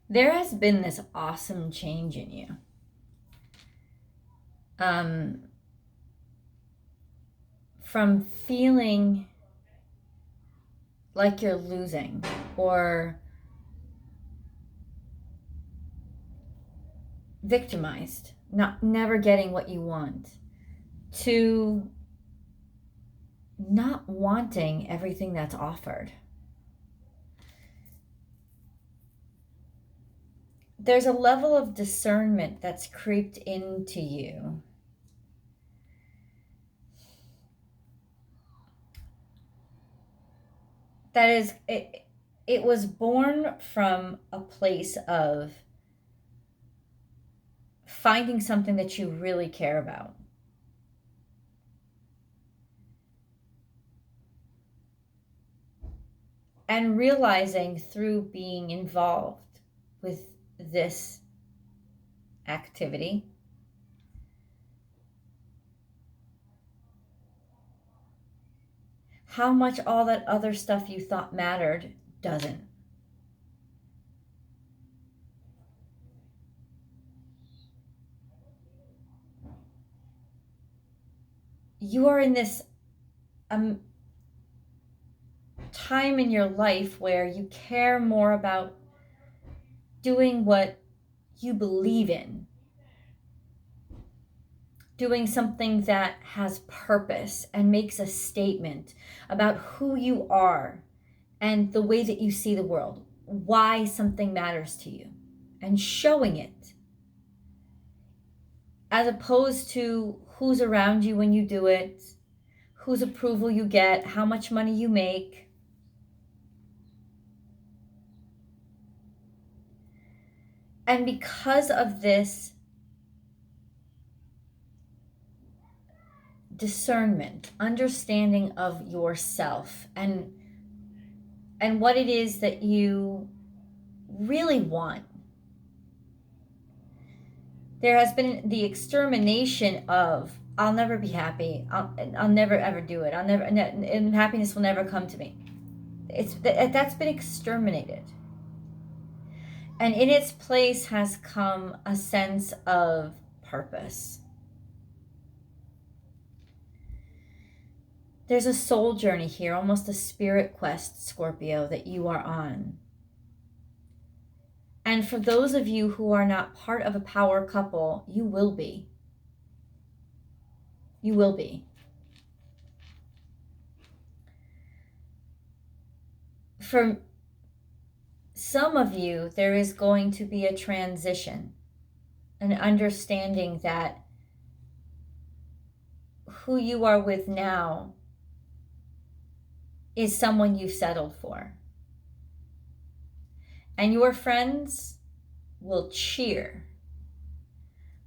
There has been this awesome change in you. From feeling like you're losing or victimized, never getting what you want, to not wanting everything that's offered. There's a level of discernment that's creeped into you that is it was born from a place of finding something that you really care about. And realizing through being involved with this activity how much all that other stuff you thought mattered doesn't. You are in this time in your life where you care more about doing what you believe in, doing something that has purpose and makes a statement about who you are and the way that you see the world, why something matters to you, and showing it, as opposed to who's around you when you do it, whose approval you get, how much money you make. And because of this discernment, understanding of yourself and what it is that you really want, there has been the extermination of, I'll never be happy, I'll never ever do it, and happiness will never come to me. That's been exterminated. And in its place has come a sense of purpose. There's a soul journey here, almost a spirit quest, Scorpio, that you are on. And for those of you who are not part of a power couple, you will be. You will be. For some of you, there is going to be a transition, an understanding that who you are with now is someone you've settled for. And your friends will cheer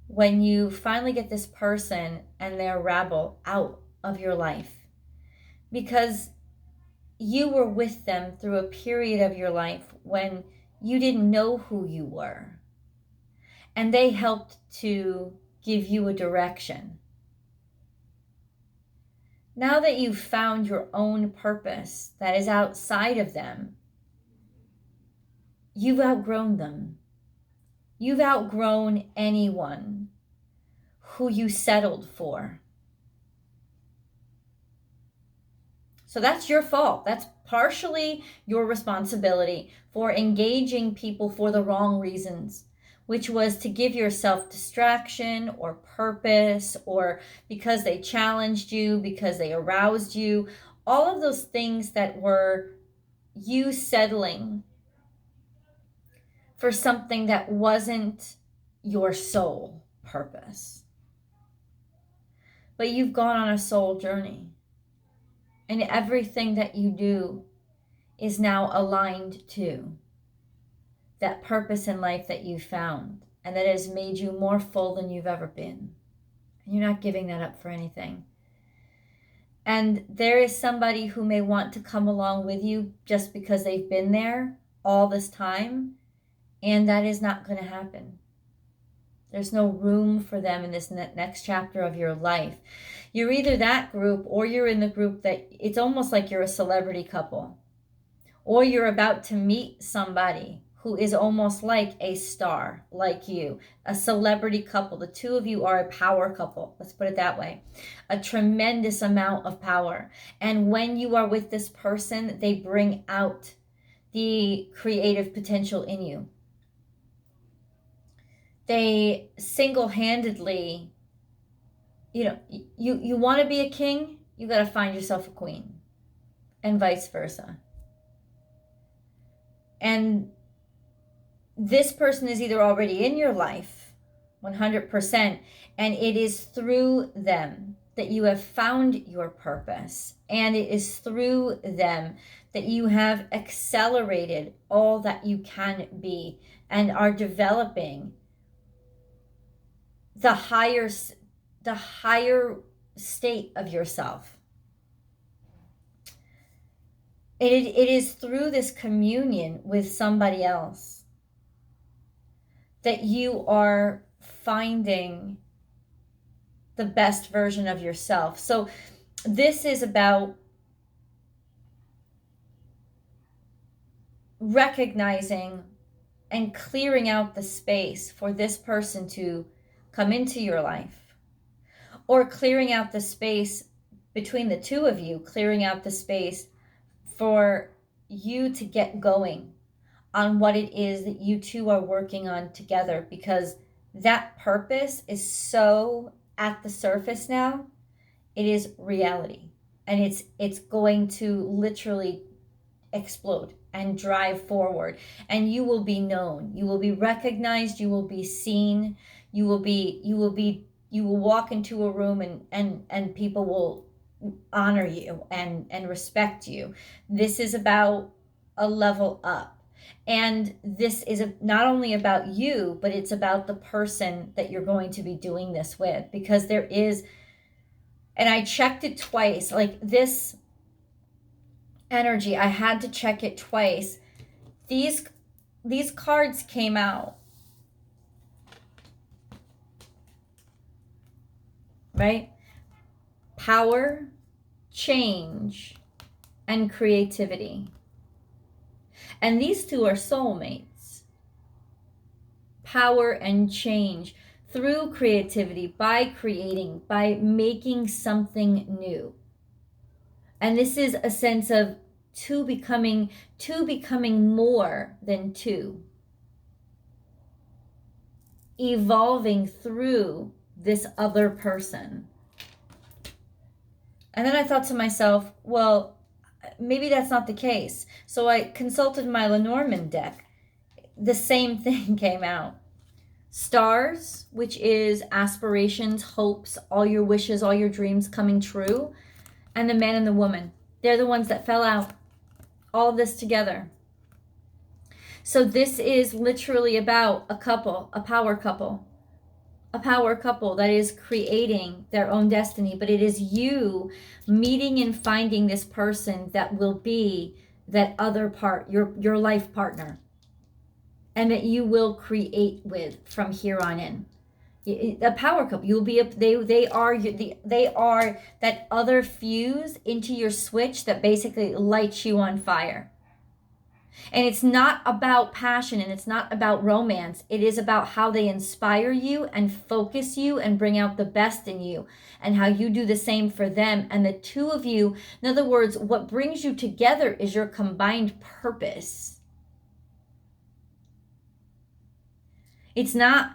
when you finally get this person and their rabble out of your life, because you were with them through a period of your life when you didn't know who you were, and they helped to give you a direction. Now that you've found your own purpose that is outside of them, you've outgrown them. You've outgrown anyone who you settled for. So that's your fault. That's partially your responsibility for engaging people for the wrong reasons, which was to give yourself distraction or purpose, or because they challenged you, because they aroused you. All of those things that were you settling for something that wasn't your soul purpose. But you've gone on a soul journey, and everything that you do is now aligned to that purpose in life that you found, and that has made you more full than you've ever been. And you're not giving that up for anything. And there is somebody who may want to come along with you just because they've been there all this time, and that is not going to happen. There's no room for them in this next chapter of your life. You're either that group, or you're in the group that it's almost like you're a celebrity couple, or you're about to meet somebody who is almost like a star, like you, a celebrity couple. The two of you are a power couple. Let's put it that way. A tremendous amount of power. And when you are with this person, they bring out the creative potential in you. They single-handedly, you want to be a king, you got to find yourself a queen, and vice versa. And this person is either already in your life 100%, and it is through them that you have found your purpose, and it is through them that you have accelerated all that you can be and are developing the higher state of yourself. It is through this communion with somebody else that you are finding the best version of yourself. So this is about recognizing and clearing out the space for this person to come into your life, or clearing out the space between the two of you, clearing out the space for you to get going on what it is that you two are working on together, because that purpose is so at the surface now. It is reality, and it's going to literally explode and drive forward, and you will be known, you will be recognized, you will be seen, you will walk into a room and people will honor you and respect you. This is about a level up. And this is not only about you, but it's about the person that you're going to be doing this with, because there is, and I checked it twice, like this energy, I had to check it twice. These cards came out, right? Power, change, and creativity. And these two are soulmates. Power and change through creativity, by creating, by making something new. And this is a sense of two becoming more than two. Evolving through this other person. And then I thought to myself, well, maybe that's not the case. So I consulted my Lenormand deck. The same thing came out. Stars, which is aspirations, hopes, all your wishes, all your dreams coming true. And the man and the woman. They're the ones that fell out. All of this together. So this is literally about a couple, a power couple. A power couple that is creating their own destiny, but it is you meeting and finding this person that will be that other part, your life partner, and that you will create with from here on in. A power couple, you'll be they are that other fuse into your switch that basically lights you on fire. And it's not about passion, and it's not about romance. It is about how they inspire you and focus you and bring out the best in you, and how you do the same for them. And the two of you, in other words, what brings you together is your combined purpose. It's not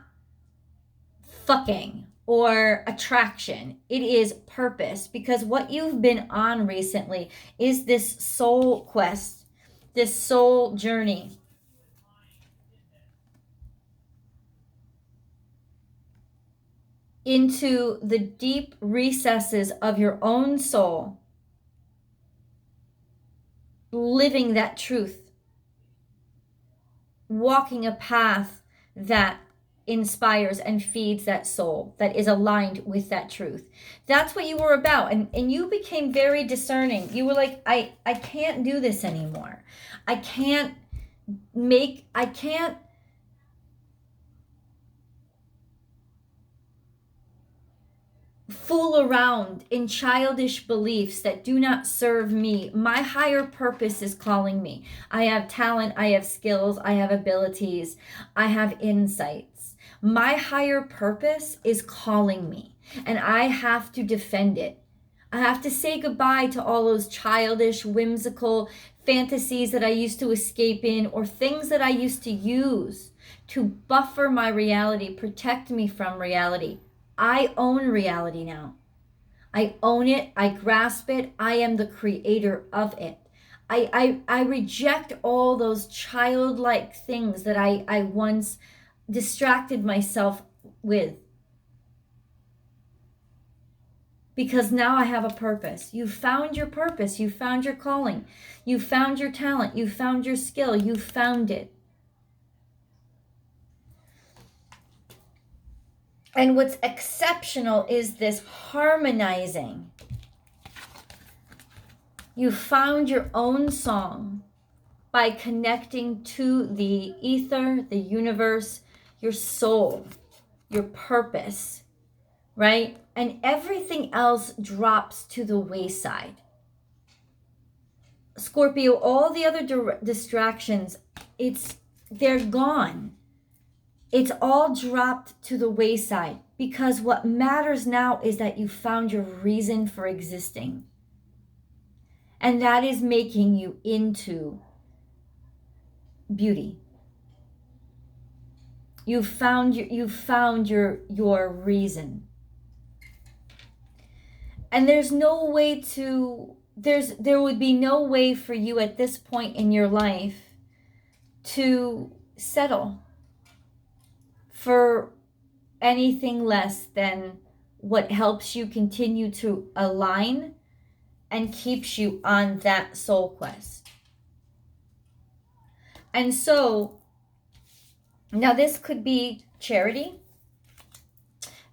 fucking or attraction. It is purpose, because what you've been on recently is this soul quest, this soul journey. Into the deep recesses of your own soul, living that truth, walking a path that inspires and feeds that soul, that is aligned with that truth. That's what you were about. And you became very discerning. You were like, I can't do this anymore. I can't fool around in childish beliefs that do not serve me. My higher purpose is calling me. I have talent, I have skills, I have abilities, I have insights. My higher purpose is calling me, and I have to defend it. I have to say goodbye to all those childish, whimsical fantasies that I used to escape in, or things that I used to use to buffer my reality, protect me from reality. I own reality now. I own it. I grasp it. I am the creator of it. I reject all those childlike things that I once distracted myself with. Because now I have a purpose. You found your purpose. You found your calling. You found your talent. You found your skill. You found it. And what's exceptional is this harmonizing. You found your own song by connecting to the ether, the universe, your soul, your purpose, right? And everything else drops to the wayside. Scorpio, all the other distractions, they're gone. It's all dropped to the wayside, because what matters now is that you found your reason for existing. And that is making you into beauty. You found your reason. And there would be no way for you at this point in your life to settle for anything less than what helps you continue to align and keeps you on that soul quest. And so now this could be charity.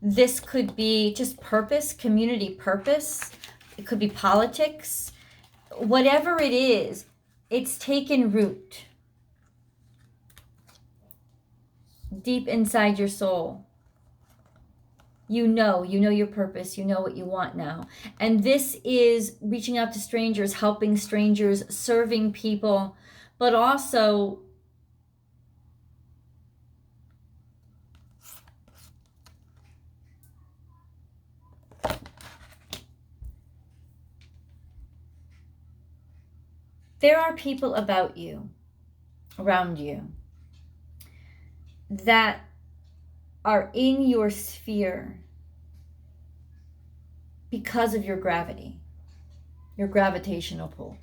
This could be just purpose, community purpose. It could be politics. Whatever it is, it's taken root deep inside your soul. You know your purpose. You know what you want now. And this is reaching out to strangers, helping strangers, serving people, but also there are people about you, around you, that are in your sphere because of your gravity, your gravitational pull.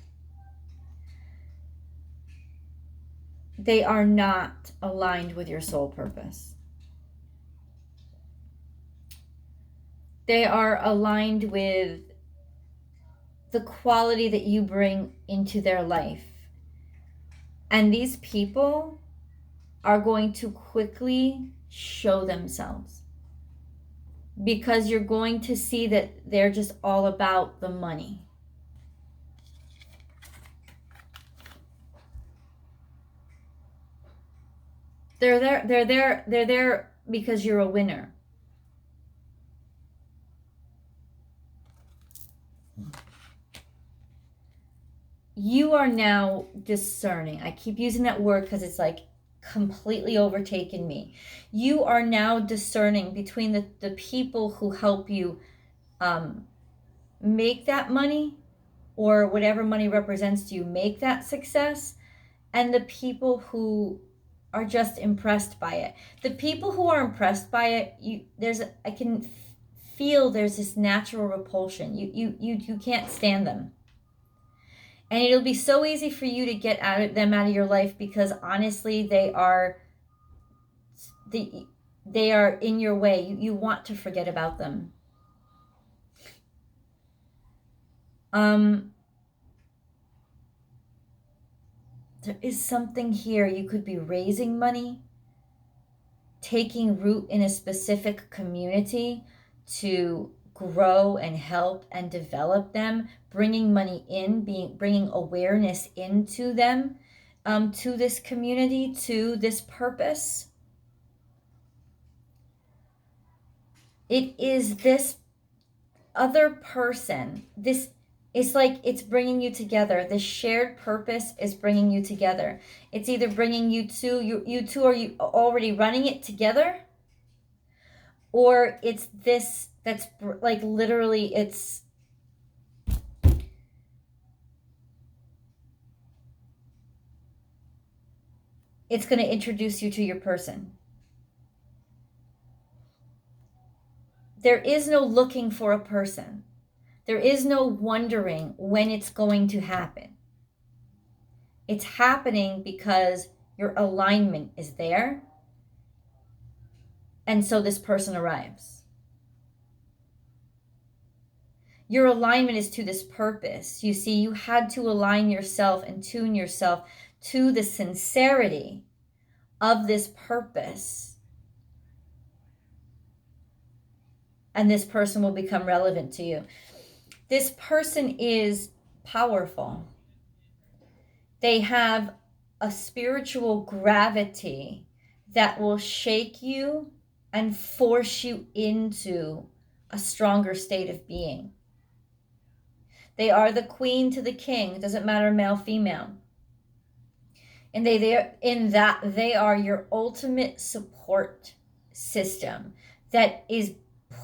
They are not aligned with your soul purpose. They are aligned with the quality that you bring into their life. And these people are going to quickly show themselves, because you're going to see that they're just all about the money. They're there because you're a winner. You are now discerning. I keep using that word because it's like completely overtaken me. You are now discerning between the people who help you make that money, or whatever money represents to you, make that success, and the people who are just impressed by it. The people who are impressed by it, I can feel there's this natural repulsion. You can't stand them. And it'll be so easy for you to get them out of your life, because honestly, they are in your way. You want to forget about them. There is something here. You could be raising money, taking root in a specific community to grow and help and develop them, bringing money in, bringing awareness into them, to this community, to this purpose. It is this other person, this is like it's bringing you together. This shared purpose is bringing you together. It's either bringing you two are you already running it together, or it's this that's like literally it's going to introduce you to your person. There is no looking for a person. There is no wondering when it's going to happen. It's happening because your alignment is there. And so this person arrives. Your alignment is to this purpose. You see, you had to align yourself and tune yourself to the sincerity of this purpose. And this person will become relevant to you. This person is powerful. They have a spiritual gravity that will shake you and force you into a stronger state of being. They are the queen to the king. It doesn't matter male, female. And they are your ultimate support system that is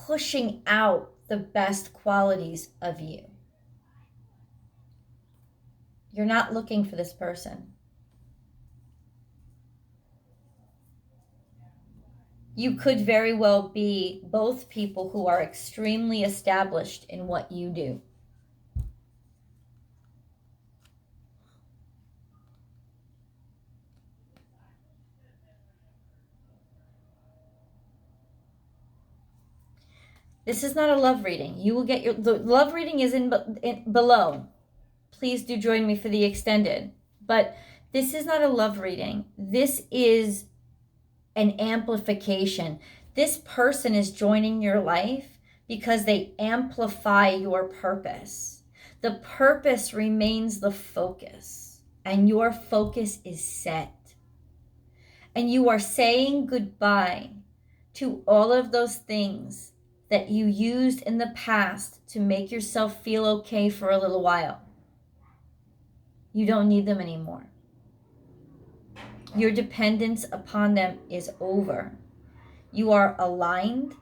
pushing out the best qualities of you. You're not looking for this person. You could very well be both people who are extremely established in what you do. This is not a love reading. You will get the love reading is in below. Please do join me for the extended. But this is not a love reading. This is an amplification. This person is joining your life because they amplify your purpose. The purpose remains the focus, and your focus is set. And you are saying goodbye to all of those things that you used in the past to make yourself feel okay for a little while. You don't need them anymore. Your dependence upon them is over. You are aligned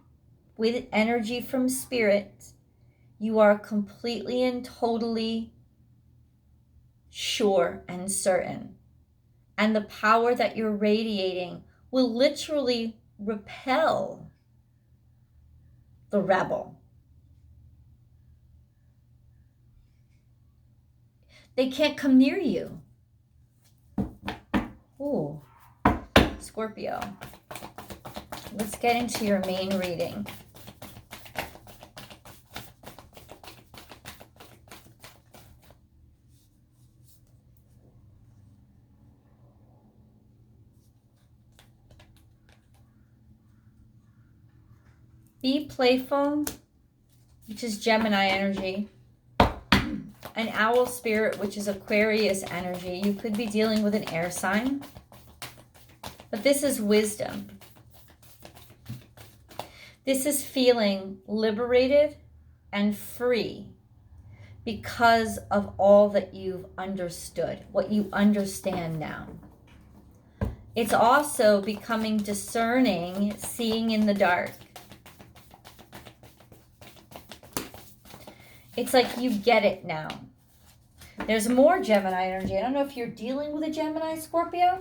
with energy from spirit. You are completely and totally sure and certain. And the power that you're radiating will literally repel the rebel. They can't come near you. Ooh, Scorpio. Let's get into your main reading. Be playful, which is Gemini energy. An owl spirit, which is Aquarius energy. You could be dealing with an air sign. But this is wisdom. This is feeling liberated and free because of all that you've understood, what you understand now. It's also becoming discerning, seeing in the dark. It's like you get it now. There's more Gemini energy. I don't know if you're dealing with a Gemini, Scorpio.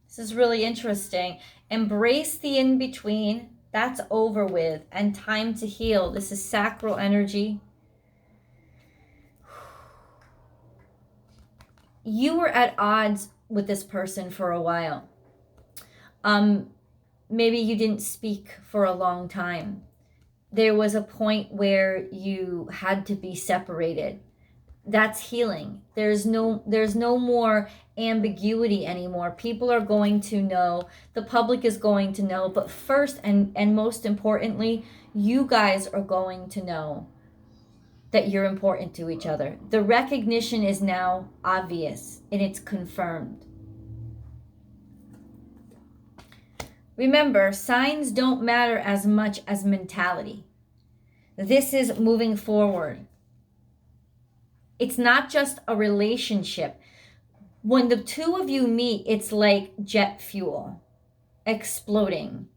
This is really interesting. Embrace the in-between. That's over with. And time to heal. This is sacral energy. You were at odds with this person for a while. Maybe you didn't speak for a long time. There was a point where you had to be separated. That's healing. There's no more ambiguity anymore. People are going to know. The public is going to know. But first and most importantly, you guys are going to know that you're important to each other. The recognition is now obvious and it's confirmed. Remember, signs don't matter as much as mentality. This is moving forward. It's not just a relationship. When the two of you meet, it's like jet fuel exploding.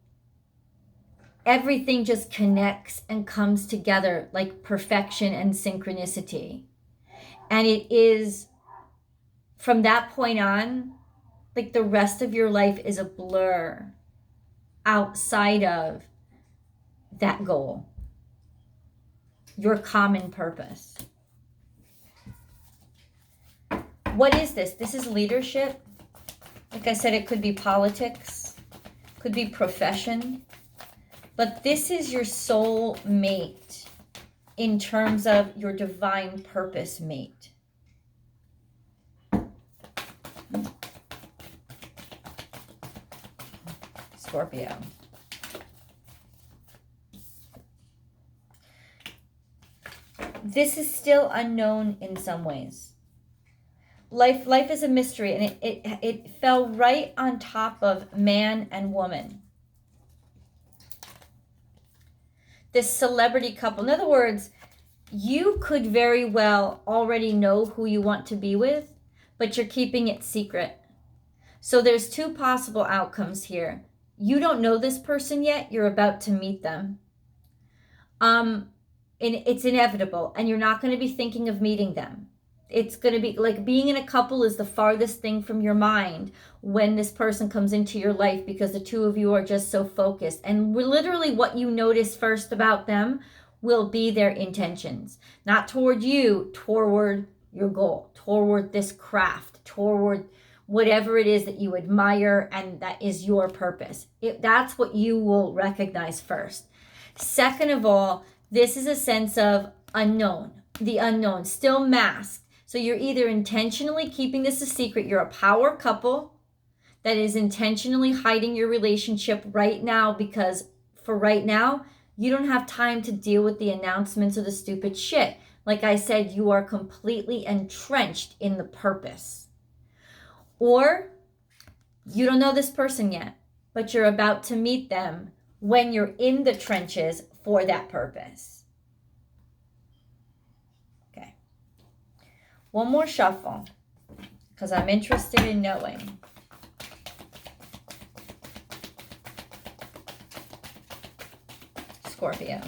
Everything just connects and comes together like perfection and synchronicity. And it is, from that point on, like the rest of your life is a blur outside of that goal, your common purpose. What is this? This is leadership. Like I said, it could be politics, could be profession, but this is your soul mate in terms of your divine purpose mate. Scorpio. This is still unknown in some ways. Life is a mystery, and it fell right on top of man and woman. This celebrity couple. In other words, you could very well already know who you want to be with, but you're keeping it secret. So there's two possible outcomes here. You don't know this person yet. You're about to meet them. And it's inevitable, and you're not going to be thinking of meeting them. It's going to be like being in a couple is the farthest thing from your mind when this person comes into your life, because the two of you are just so focused. And literally what you notice first about them will be their intentions. Not toward you, toward your goal, toward this craft, toward whatever it is that you admire and that is your purpose. That's what you will recognize first. Second of all, this is a sense of unknown, the unknown, still masked. So you're either intentionally keeping this a secret, you're a power couple that is intentionally hiding your relationship right now, because for right now, you don't have time to deal with the announcements or the stupid shit. Like I said, you are completely entrenched in the purpose. Or you don't know this person yet, but you're about to meet them when you're in the trenches for that purpose. Okay. One more shuffle, because I'm interested in knowing. Scorpio.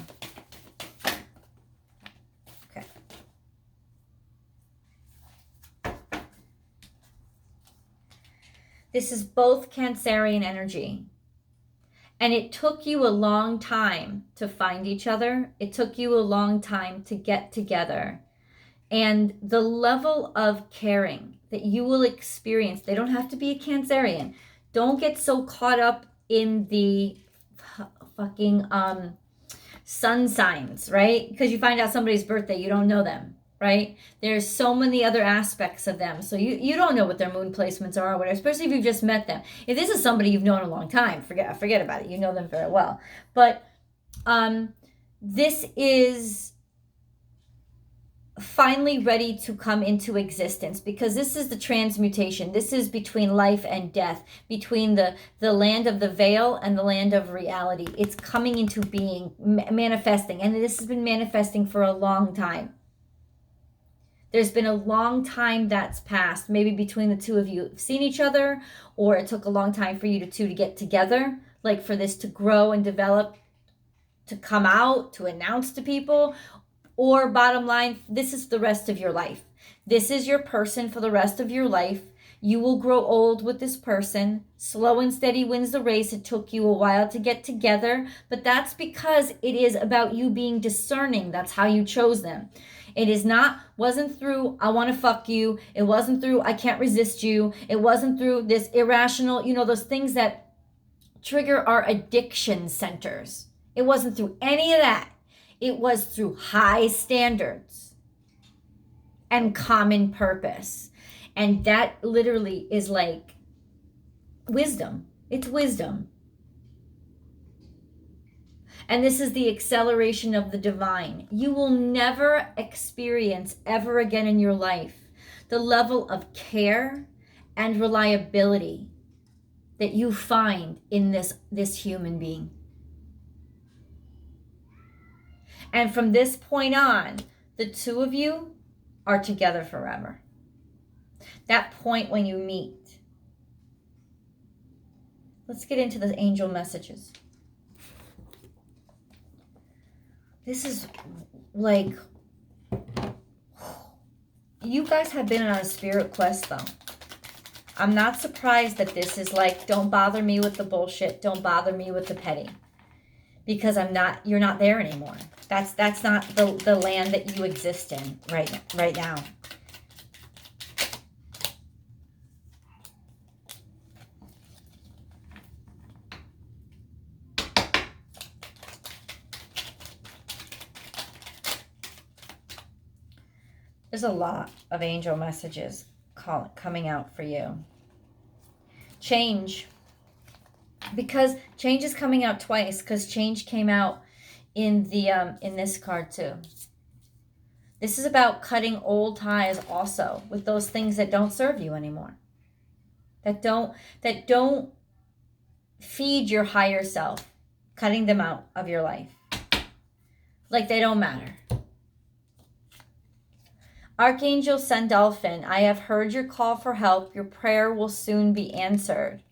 Okay. This is both Cancerian energy. And it took you a long time to find each other. It took you a long time to get together. And the level of caring that you will experience, they don't have to be a Cancerian. Don't get so caught up in the fucking sun signs, right? Because you find out somebody's birthday, you don't know them, right? There's so many other aspects of them. So you don't know what their moon placements are or whatever, especially if you've just met them. If this is somebody you've known a long time, forget about it. You know them very well. But this is finally ready to come into existence, because this is the transmutation. This is between life and death, between the land of the veil and the land of reality. It's coming into being, manifesting, and this has been manifesting for a long time. There's been a long time that's passed, maybe between the two of you have seen each other, or it took a long time for you two to get together, like for this to grow and develop, to come out, to announce to people. Or bottom line, this is the rest of your life. This is your person for the rest of your life. You will grow old with this person. Slow and steady wins the race. It took you a while to get together, but that's because it is about you being discerning. That's how you chose them. It wasn't through, I want to fuck you. It wasn't through, I can't resist you. It wasn't through this irrational, those things that trigger our addiction centers. It wasn't through any of that. It was through high standards and common purpose. And that literally is like wisdom. It's wisdom. And this is the acceleration of the divine. You will never experience ever again in your life the level of care and reliability that you find in this human being. And from this point on, the two of you are together forever. That point when you meet. Let's get into the angel messages. This is like, you guys have been on a spirit quest though. I'm not surprised that this is like, don't bother me with the bullshit. Don't bother me with the petty. Because you're not there anymore. That's not the land that you exist in right now. There's a lot of angel messages coming out for you. Change. Because change is coming out twice, because change came out in this card too. This is about cutting old ties also with those things that don't serve you anymore. That don't feed your higher self. Cutting them out of your life. Like they don't matter. Archangel Sandalphon, I have heard your call for help. Your prayer will soon be answered.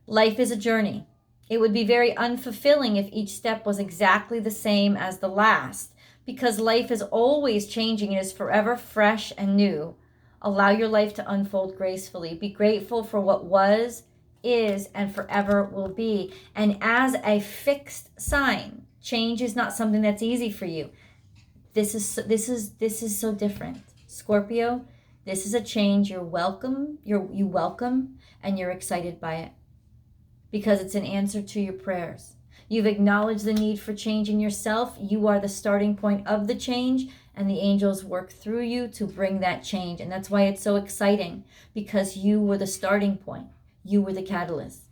Life is a journey. It would be very unfulfilling if each step was exactly the same as the last, because life is always changing and is forever fresh and new. Allow your life to unfold gracefully. Be grateful for what was, is, and forever will be. And as a fixed sign, change is not something that's easy for you. This is so different. Scorpio, this is a change you welcome and you're excited by it. Because it's an answer to your prayers. You've acknowledged the need for change in yourself. You are the starting point of the change, and the angels work through you to bring that change. And that's why it's so exciting, because you were the starting point. You were the catalyst.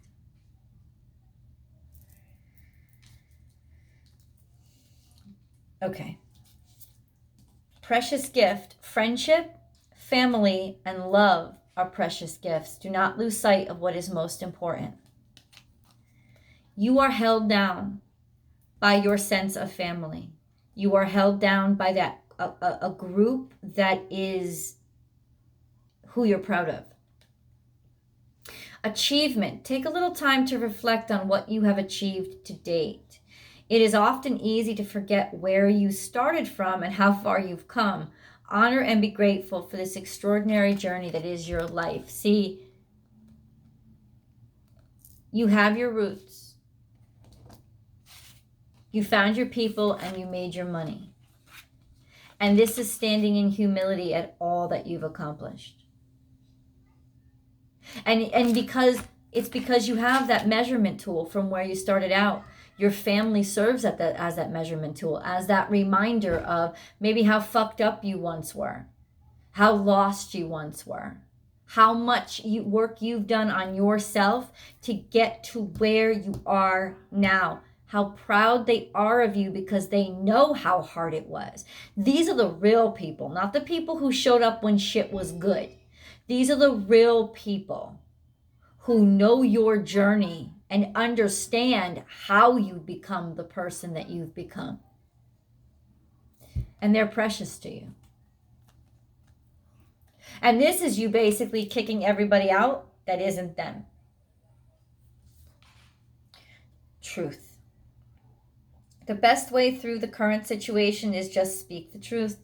Okay. Precious gift. Friendship, family, and love are precious gifts. Do not lose sight of what is most important. You are held down by your sense of family. You are held down by that a group that is who you're proud of. Achievement. Take a little time to reflect on what you have achieved to date. It is often easy to forget where you started from and how far you've come. Honor and be grateful for this extraordinary journey that is your life. See, you have your roots. You found your people and you made your money. And this is standing in humility at all that you've accomplished. And because you have that measurement tool from where you started out. Your family serves as that measurement tool, as that reminder of maybe how fucked up you once were, how lost you once were, how much work you've done on yourself to get to where you are now. How proud they are of you because they know how hard it was. These are the real people, not the people who showed up when shit was good. These are the real people who know your journey and understand how you become the person that you've become. And they're precious to you. And this is you basically kicking everybody out that isn't them. Truth. The best way through the current situation is just speak the truth.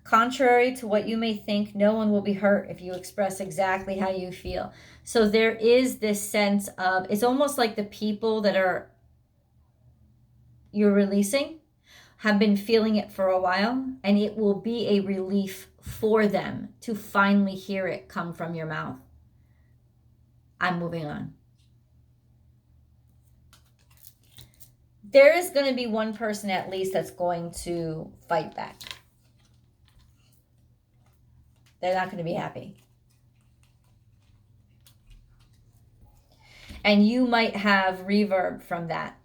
Contrary to what you may think, no one will be hurt if you express exactly how you feel. So there is this sense of, it's almost like the people that you're releasing have been feeling it for a while, and it will be a relief for them to finally hear it come from your mouth. I'm moving on. There is going to be one person at least that's going to fight back. They're not going to be happy. And you might have reverb from that.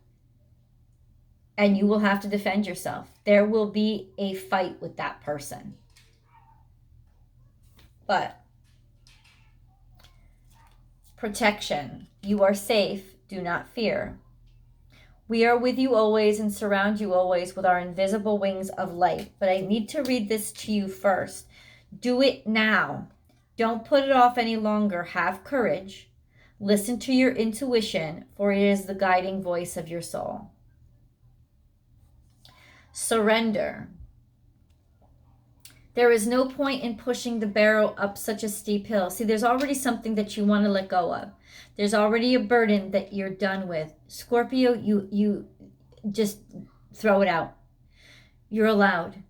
And you will have to defend yourself. There will be a fight with that person. But protection. You are safe. Do not fear. We are with you always and surround you always with our invisible wings of light. But I need to read this to you first. Do it now. Don't put it off any longer. Have courage. Listen to your intuition, for it is the guiding voice of your soul. Surrender. There is no point in pushing the barrel up such a steep hill. See, there's already something that you want to let go of. There's already a burden that you're done with. Scorpio, you just throw it out. You're allowed.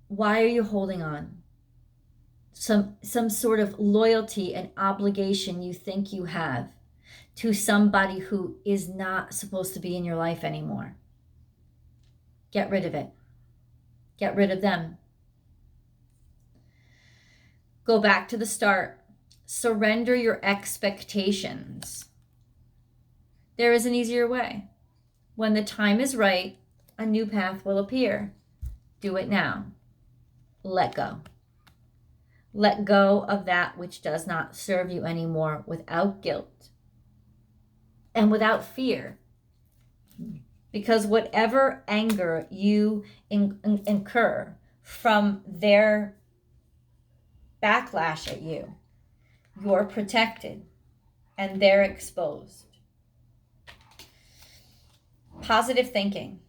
Why are you holding on? Some sort of loyalty and obligation you think you have to somebody who is not supposed to be in your life anymore. Get rid of it. Get rid of them. Go back to the start. Surrender your expectations. There is an easier way. When the time is right, a new path will appear. Do it now. Let go. Let go of that which does not serve you anymore without guilt and without fear. Because whatever anger you incur from their backlash at you, you're protected and they're exposed. Positive thinking.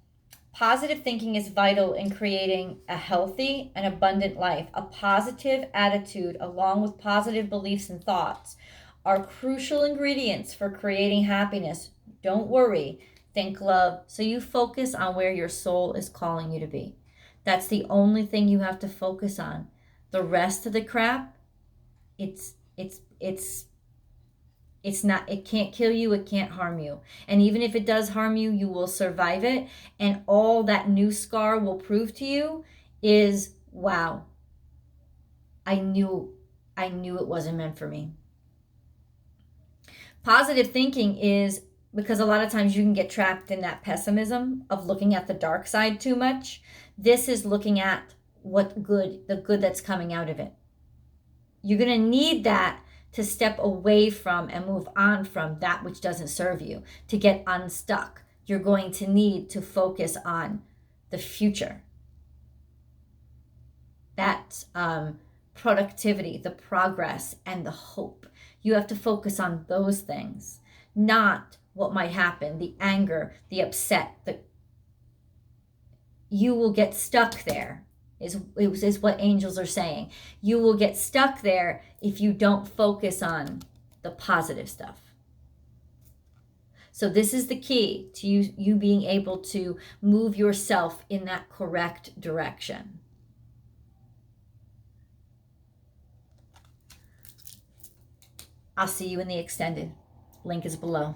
Positive thinking is vital in creating a healthy and abundant life. A positive attitude, along with positive beliefs and thoughts, are crucial ingredients for creating happiness. Don't worry. Think love. So you focus on where your soul is calling you to be. That's the only thing you have to focus on. The rest of the crap, it's not, it can't kill you, it can't harm you. And even if it does harm you, you will survive it. And all that new scar will prove to you is, wow, I knew it wasn't meant for me. Positive thinking is, because a lot of times you can get trapped in that pessimism of looking at the dark side too much. This is looking at the good that's coming out of it. You're going to need that to step away from and move on from that which doesn't serve you. To get unstuck, you're going to need to focus on the future. That productivity, the progress, and the hope. You have to focus on those things, not what might happen, the anger, the upset. You will get stuck there, is what angels are saying. You will get stuck there if you don't focus on the positive stuff. So this is the key to you being able to move yourself in that correct direction. I'll see you in the extended. Link is below.